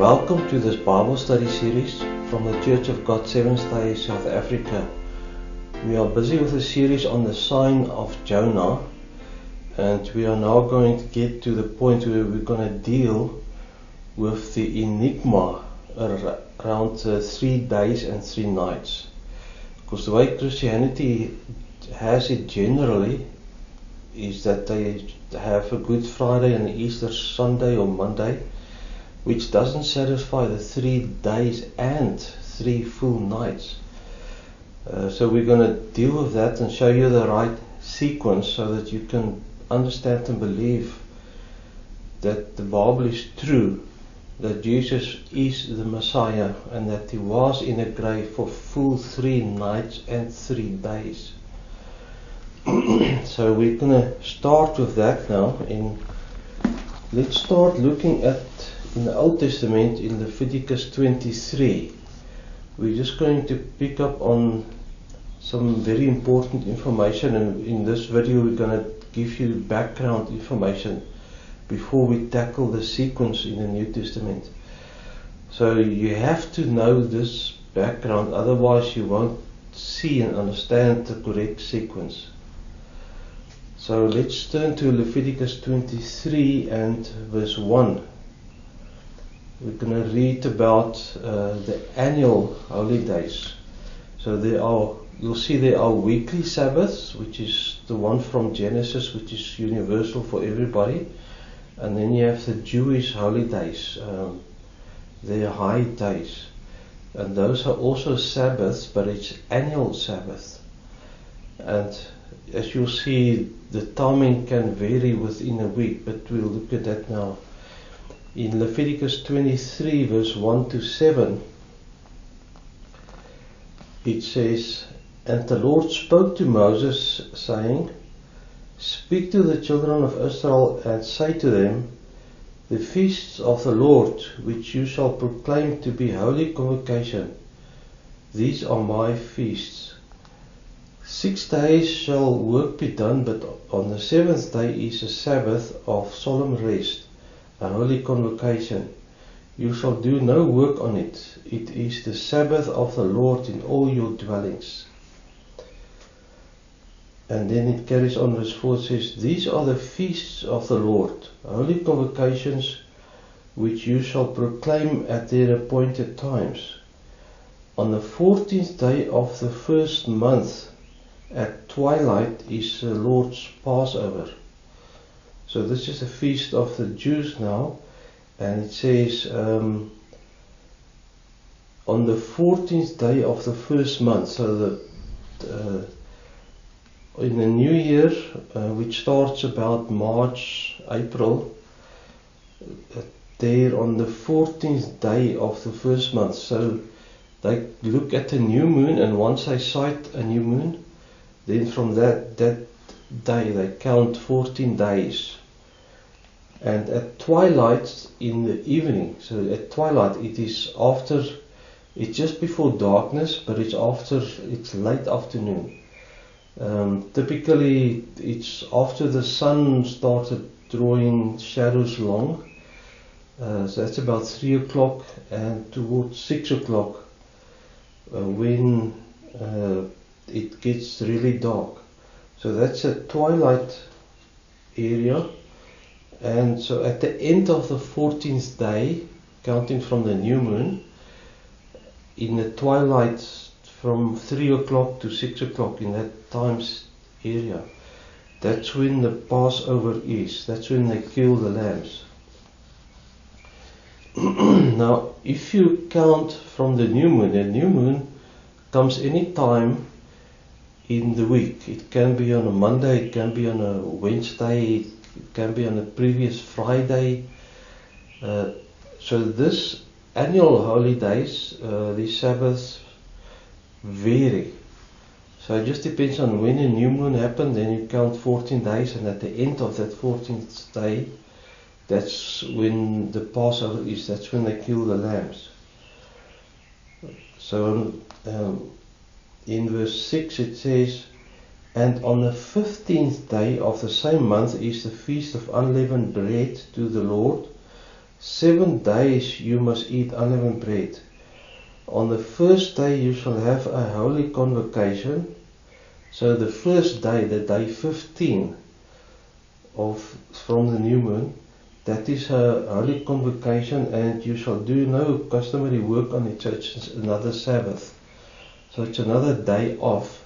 Welcome to this Bible study series from the Church of God Seventh Day South Africa. We are busy with a series on the sign of Jonah, and we are now going to get to the point where we're going to deal with the enigma around 3 days and 3 nights. Because the way Christianity has it generally is that they have a Good Friday and Easter Sunday or Monday, which doesn't satisfy the 3 days and 3 full nights. So we're going to deal with that and show you the right sequence so that you can understand and believe that the Bible is true, that Jesus is the Messiah, and that he was in a grave for full 3 nights and 3 days. So we're going to start with that now. Let's start looking at in the Old Testament in Leviticus 23. We're just going to pick up on some very important information, and in this video we're going to give you background information before we tackle the sequence in the New Testament. So you have to know this background, otherwise you won't see and understand the correct sequence. So let's turn to Leviticus 23 and verse 1. We're going to read about the annual holy days. So you'll see there are weekly Sabbaths, which is the one from Genesis, which is universal for everybody. And then you have the Jewish holy days, their high days. And those are also Sabbaths, but it's annual Sabbath. And as you'll see, the timing can vary within a week, but we'll look at that now. In Leviticus 23 verse 1 to 7, it says, "And the Lord spoke to Moses, saying, Speak to the children of Israel, and say to them, The feasts of the Lord, which you shall proclaim to be holy convocation, these are my feasts. 6 days shall work be done, but on the 7th day is a Sabbath of solemn rest, a holy convocation. You shall do no work on it. It is the Sabbath of the Lord in all your dwellings." And then it carries on, verse 4 says, "These are the feasts of the Lord, holy convocations, which you shall proclaim at their appointed times. On the 14th day of the first month at twilight is the Lord's Passover." So this is a feast of the Jews now, and it says on the 14th day of the first month. So in the new year, which starts about March, April, there on the 14th day of the first month. So they look at the new moon, and once they sight a new moon, then from that day they count 14 days. And at twilight in the evening, so at twilight it's just before darkness, but it's late afternoon. Typically it's after the sun started drawing shadows long, so that's about 3 o'clock, and towards 6 o'clock when it gets really dark. So that's a twilight area. And so at the end of the 14th day, counting from the new moon, in the twilight from 3 o'clock to 6 o'clock, in that times area, that's when the Passover is. That's when they kill the lambs. Now, if you count from the new moon comes any time in the week. It can be on a Monday, it can be on a Wednesday, it can be on a previous Friday. So this annual holy days, these Sabbaths vary. So it just depends on when a new moon happened. Then you count 14 days, and at the end of that 14th day, that's when the Passover is. That's when they kill the lambs. So in verse 6 it says, "And on the 15th day of the same month is the feast of unleavened bread to the Lord. 7 days you must eat unleavened bread. On the first day you shall have a holy convocation. So the first day, the day 15 from the new moon, that is a holy convocation, and you shall do no customary work on it. So it's another Sabbath. So it's another day off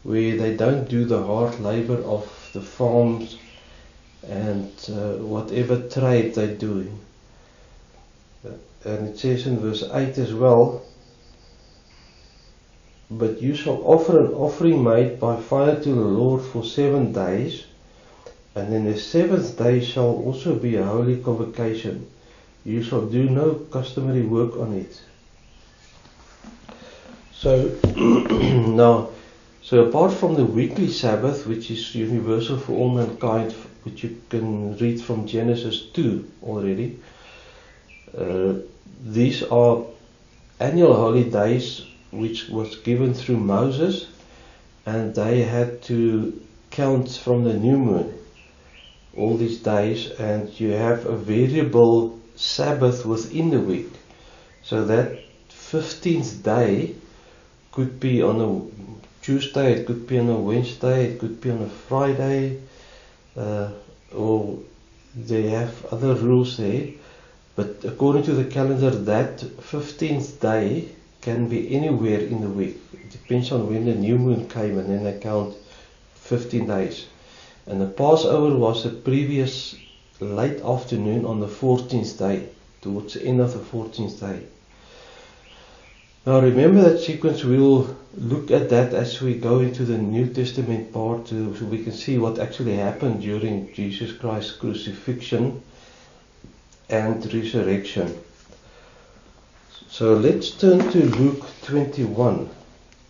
where they don't do the hard labor of the farms and whatever trade they're doing. And it says in verse 8 as well, but you shall offer an offering made by fire to the Lord for 7 days, and then the 7th day shall also be a holy convocation. You shall do no customary work on it. So now, so apart from the weekly Sabbath, which is universal for all mankind, which you can read from Genesis 2 already, these are annual holidays which was given through Moses, and they had to count from the new moon all these days, and you have a variable Sabbath within the week. So that 15th day could be on a Tuesday, it could be on a Wednesday, it could be on a Friday, or they have other rules there. But according to the calendar, that 15th day can be anywhere in the week. It depends on when the new moon came, and then they count 15 days. And the Passover was the previous late afternoon on the 14th day, towards the end of the 14th day. Now remember that sequence. We'll look at that as we go into the New Testament part, so we can see what actually happened during Jesus Christ's crucifixion and resurrection. So let's turn to Luke 21.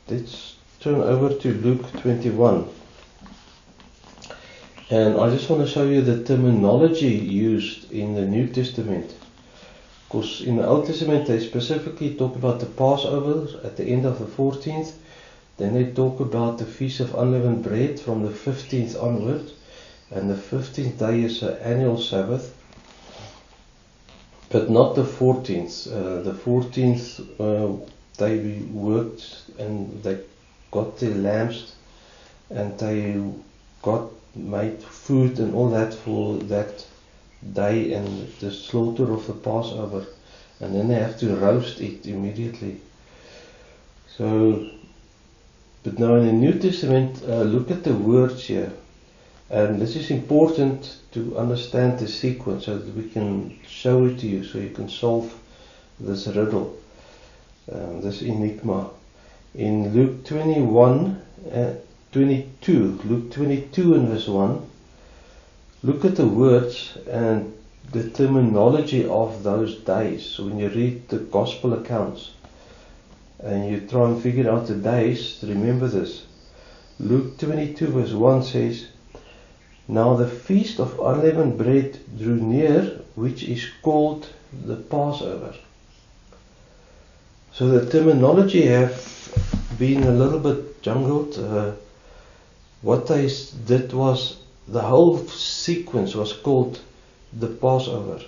Let's turn over to Luke 21. And I just want to show you the terminology used in the New Testament. Because in the Old Testament they specifically talk about the Passover at the end of the 14th. Then they talk about the Feast of Unleavened Bread from the 15th onwards. And the 15th day is an annual Sabbath. But not the 14th. The 14th they worked and they got their lambs and they made food and all that for that day and the slaughter of the Passover, and then they have to roast it immediately. So, but now in the New Testament, look at the words here, and this is important to understand the sequence so that we can show it to you, so you can solve this riddle, this enigma. In Luke 22, Luke 22 and verse 1, look at the words and the terminology of those days. When you read the gospel accounts and you try and figure out the days, remember this. Luke 22 verse 1 says, now the feast of unleavened bread drew near, which is called the Passover. So the terminology have been a little bit jungled. What they did was, the whole sequence was called the Passover.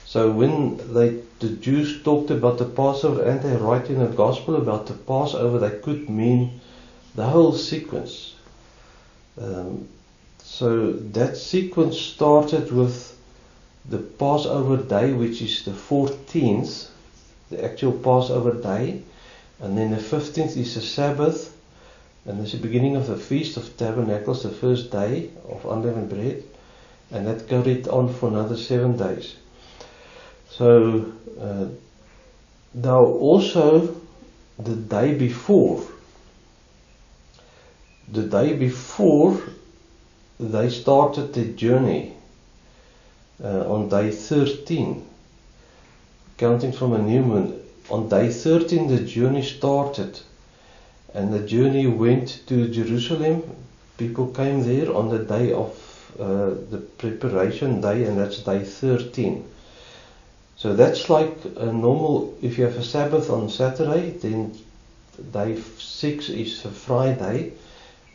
So when the Jews talked about the Passover and they write in the Gospel about the Passover, they could mean the whole sequence. So that sequence started with the Passover day, which is the 14th, the actual Passover day, and then the 15th is the Sabbath. And this is the beginning of the Feast of Tabernacles, the first day of unleavened bread. And that carried on for another 7 days. So, now also the day before they started the journey on day 13, counting from a new moon. On day 13 the journey started. And the journey went to Jerusalem. People came there on the day of the preparation day, and that's day 13. So that's like a normal, if you have a Sabbath on Saturday, then day 6 is a Friday,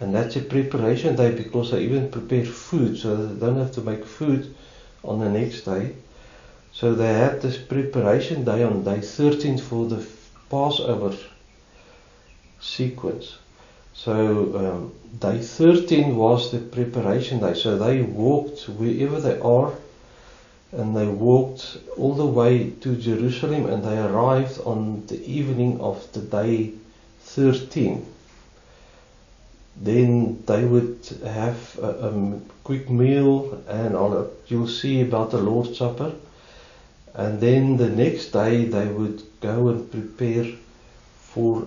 and that's a preparation day because they even prepare food, so they don't have to make food on the next day. So they had this preparation day on day 13 for the Passover sequence. So day 13 was the preparation day. So they walked wherever they are, and they walked all the way to Jerusalem, and they arrived on the evening of the day 13. Then they would have a quick meal, and you'll see about the Lord's Supper. And then the next day they would go and prepare for,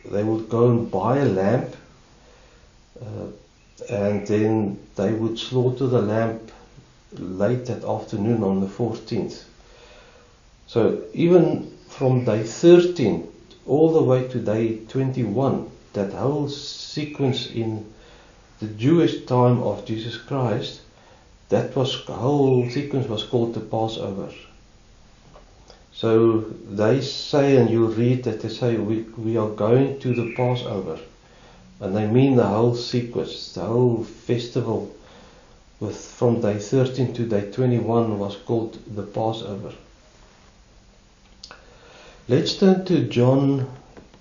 they would go and buy a lamb, and then they would slaughter the lamb late that afternoon on the 14th. So even from day 13 all the way to day 21, that whole sequence in the Jewish time of Jesus Christ, the whole sequence was called the Passover. So they say, and you'll read that they say, we are going to the Passover. And they mean the whole sequence, the whole festival from day 13 to day 21 was called the Passover. Let's turn to John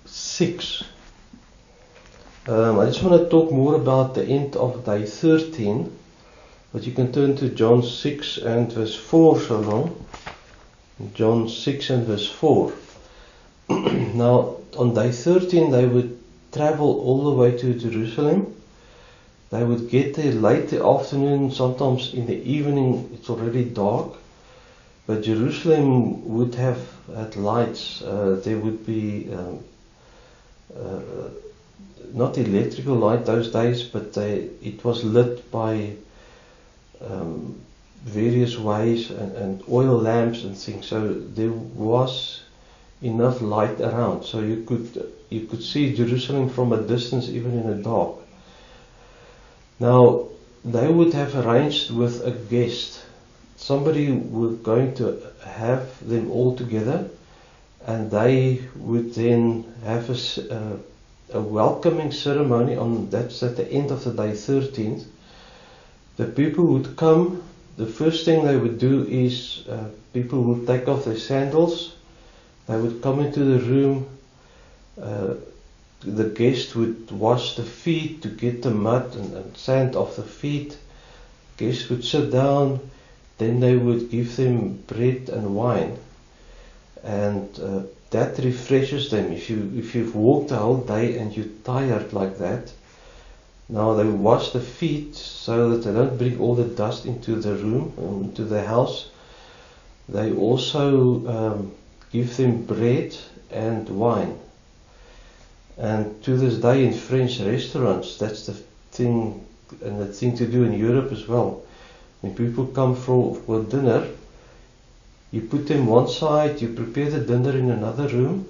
6. I just want to talk more about the end of day 13, but you can turn to John 6 and verse 4 so long. John 6 and verse 4. Now, on day 13 they would travel all the way to Jerusalem. They would get there late the afternoon, sometimes in the evening it's already dark. But Jerusalem would have had lights. There would be not electrical light those days, but it was lit by various ways and oil lamps and things. So there was enough light around, so you could see Jerusalem from a distance, even in the dark. Now they would have arranged with a guest. Somebody was going to have them all together, and they would then have a welcoming ceremony that's at the end of the day 13th. The people would come. The first thing they would do is people would take off their sandals. They would come into the room. The guest would wash the feet to get the mud and sand off the feet. Guests would sit down. Then they would give them bread and wine, and that refreshes them. If you've walked the whole day and you're tired like that, now they wash the feet so that they don't bring all the dust into the room, into the house. They also give them bread and wine. And to this day in French restaurants, that's the thing, and the thing to do in Europe as well. When people come for dinner, you put them one side, you prepare the dinner in another room,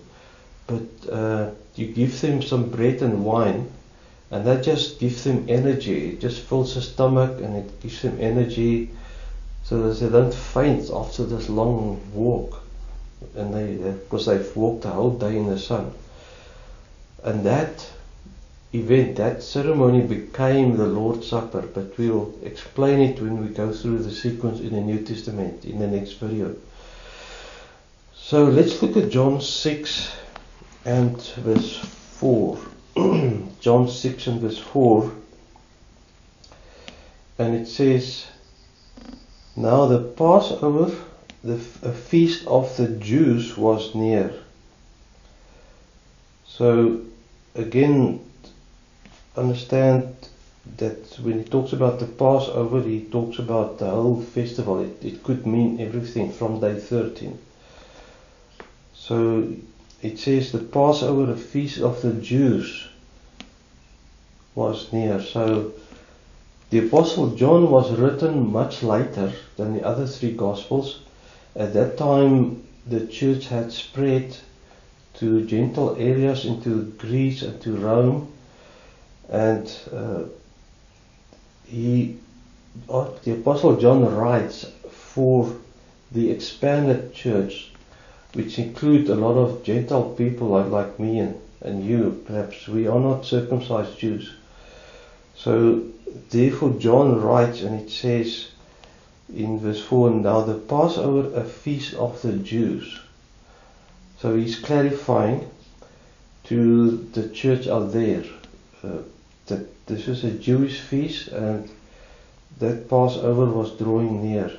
but you give them some bread and wine, and that just gives them energy. It just fills the stomach and it gives them energy so that they don't faint after this long walk, and because they've walked the whole day in the sun. And that event, that ceremony became the Lord's Supper, but we'll explain it when we go through the sequence in the New Testament in the next video. So let's look at John 6 and verse 4. John 6 and verse 4, and it says, now the Passover, a feast of the Jews, was near. So again, understand that when he talks about the Passover, he talks about the whole festival. It could mean everything from day 13. So it says the Passover, a feast of the Jews, was near. So the Apostle John was written much later than the other three Gospels. At that time, the church had spread to Gentile areas, into Greece and to Rome. And the Apostle John writes for the expanded church, which include a lot of Gentile people like me and you. Perhaps we are not circumcised Jews. So therefore John writes, and it says, in verse 4, now the Passover, a feast of the Jews. So he's clarifying to the church out there that this is a Jewish feast and that Passover was drawing near.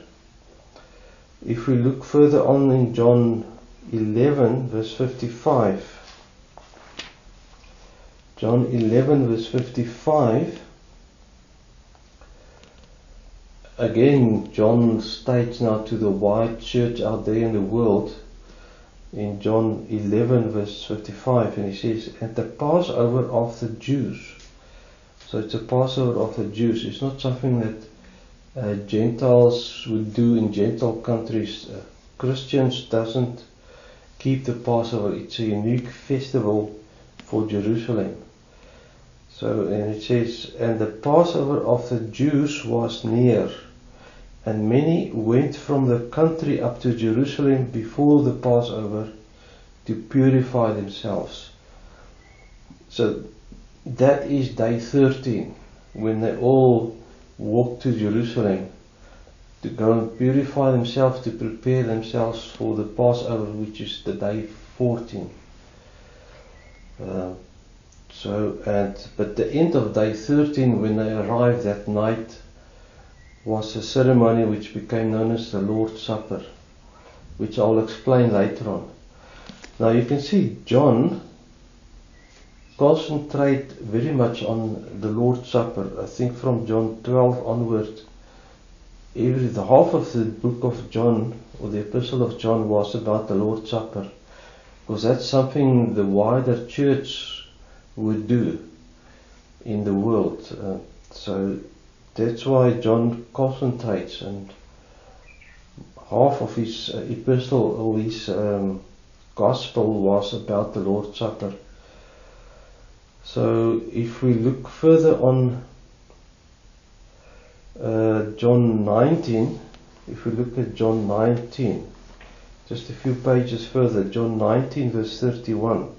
If we look further on in John 11 verse 55, John 11 verse 55, again John states now to the wide church out there in the world in John 11 verse 55, and he says, and the Passover of the Jews. So it's a Passover of the Jews. It's not something that Gentiles would do in Gentile countries. Christians doesn't keep the Passover. It's a unique festival for Jerusalem. So, and it says, and the Passover of the Jews was near, and many went from the country up to Jerusalem before the Passover to purify themselves. So that is day 13, when they all walked to Jerusalem to go and purify themselves, to prepare themselves for the Passover, which is the day 14. But the end of day 13, when they arrived that night, was a ceremony which became known as the Lord's Supper, which I'll explain later on. Now you can see John concentrate very much on the Lord's Supper. I think from John 12 onward, the half of the book of John, or the epistle of John, was about the Lord's Supper, because that's something the wider church would do in the world. So that's why John concentrates, and half of his epistle, or his gospel, was about the Lord's Supper. So if we look further on John 19, if we look at John 19, just a few pages further, John 19 verse 31.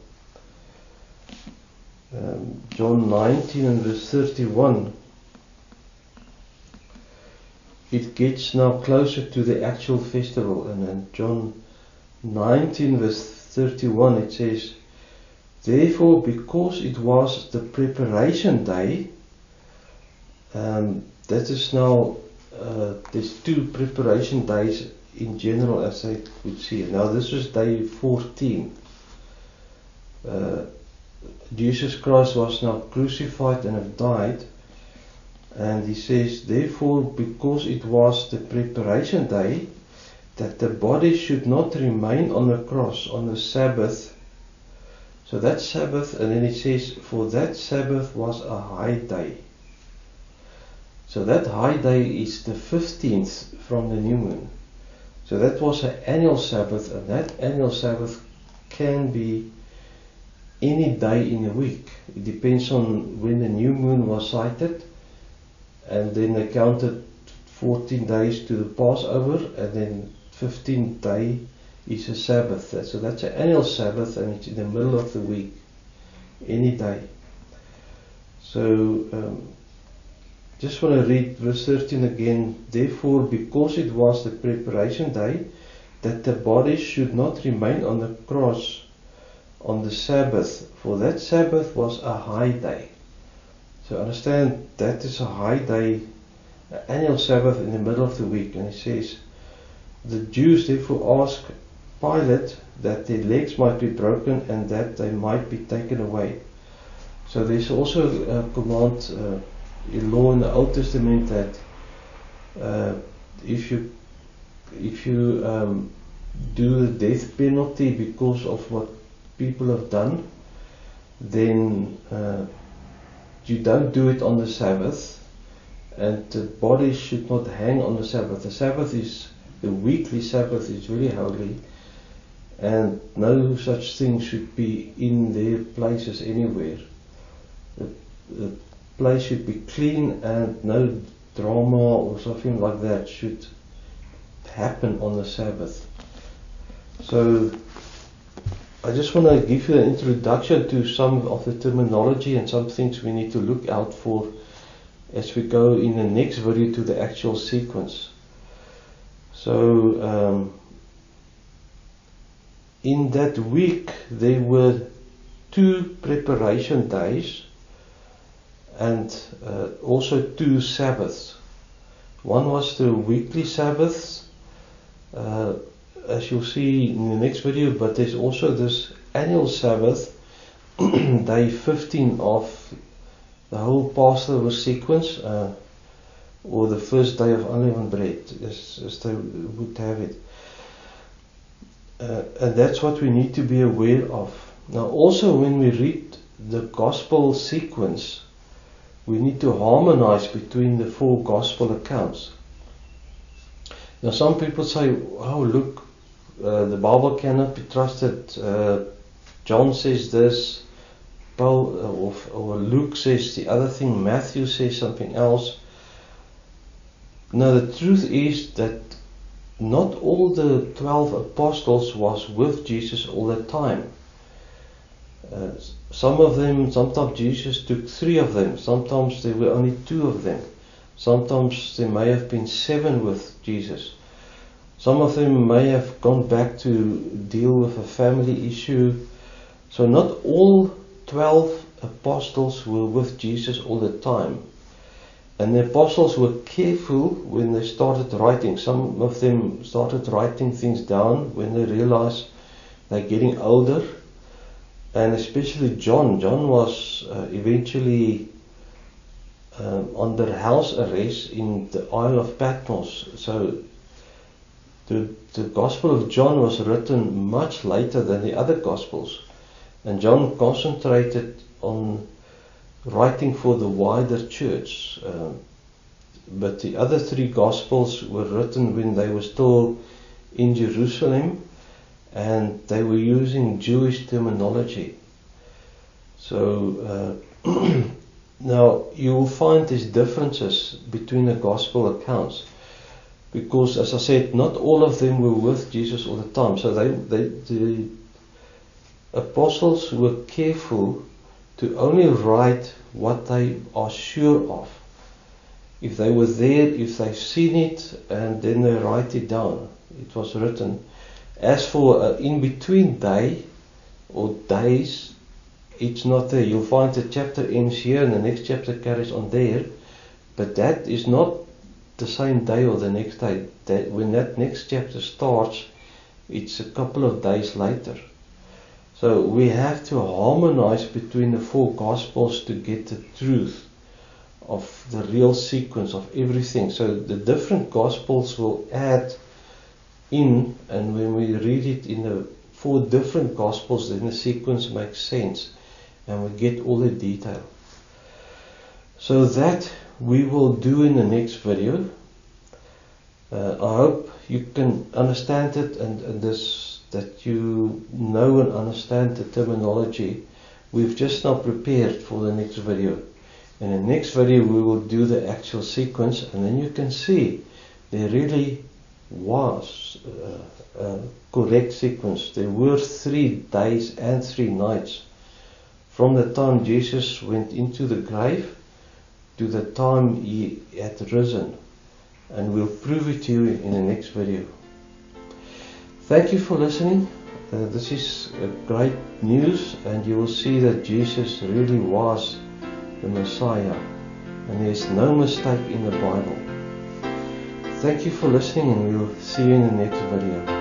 John 19 and verse 31, it gets now closer to the actual festival. And in John 19 verse 31 it says, therefore, because it was the preparation day, that is now, there's two preparation days in general, as I would see it. Now this is day 14. Jesus Christ was now crucified and have died, and he says, therefore, because it was the preparation day, that the body should not remain on the cross on the Sabbath. So that Sabbath, and then it says, for that Sabbath was a high day. So that high day is the 15th from the new moon. So that was an annual Sabbath, and that annual Sabbath can be any day in a week. It depends on when the new moon was sighted, and then they counted 14 days to the Passover, and then 15th day is a Sabbath. So that's an annual Sabbath, and it's in the middle of the week, any day. So just want to read verse 13 again. Therefore, because it was the preparation day, that the body should not remain on the cross on the Sabbath, for that Sabbath was a high day. So understand, that is a high day, an annual Sabbath in the middle of the week. And it says, the Jews therefore asked Pilate that their legs might be broken and that they might be taken away. So there's also a command in law in the Old Testament that if you do the death penalty because of what people have done, then you don't do it on the Sabbath, and the body should not hang on the Sabbath. The Sabbath is, the weekly Sabbath is very holy, and no such thing should be in their places anywhere. The place should be clean, and no drama or something like that should happen on the Sabbath. So I just want to give you an introduction to some of the terminology and some things we need to look out for as we go in the next video to the actual sequence. So in that week there were 2 preparation days and also 2 Sabbaths. One was the weekly Sabbath, as you'll see in the next video, but there's also this annual Sabbath, day 15 of the whole Passover sequence, or the first day of unleavened bread, as they would have it. And that's what we need to be aware of. Now also when we read the gospel sequence, we need to harmonize between the 4 gospel accounts. Now some people say, oh look, the Bible cannot be trusted. John says this, Paul or Luke says the other thing, Matthew says something else. Now the truth is that not all the 12 apostles was with Jesus all the time. Some of them, sometimes Jesus took 3 of them, sometimes there were only 2 of them, sometimes there may have been 7 with Jesus. Some of them may have gone back to deal with a family issue. So not all 12 apostles were with Jesus all the time. And the apostles were careful when they started writing. Some of them started writing things down when they realized they're getting older. And especially John. John was eventually under house arrest in the Isle of Patmos. So the Gospel of John was written much later than the other Gospels. And John concentrated on writing for the wider church. But the other 3 Gospels were written when they were still in Jerusalem, and they were using Jewish terminology. So now you will find these differences between the gospel accounts, because as I said, not all of them were with Jesus all the time. So the apostles were careful to only write what they are sure of. If they were there, if they've seen it, and then they write it down. It was written. As for in-between day or days, it's not there. You'll find the chapter ends here and the next chapter carries on there, but that is not the same day or the next day. When that next chapter starts, it's a couple of days later. So we have to harmonize between the 4 Gospels to get the truth of the real sequence of everything. So the different Gospels will add in, and when we read it in the 4 different Gospels, then the sequence makes sense and we get all the detail. So that we will do in the next video. I hope you can understand it, and that you know and understand the terminology. We've just now prepared for the next video. In the next video we will do the actual sequence, and then you can see there really was a correct sequence. There were 3 days and 3 nights from the time Jesus went into the grave to the time he had risen, and we'll prove it to you in the next video. Thank you for listening. This is great news, and you will see that Jesus really was the Messiah, and there's no mistake in the Bible. Thank you for listening, and we'll see you in the next video.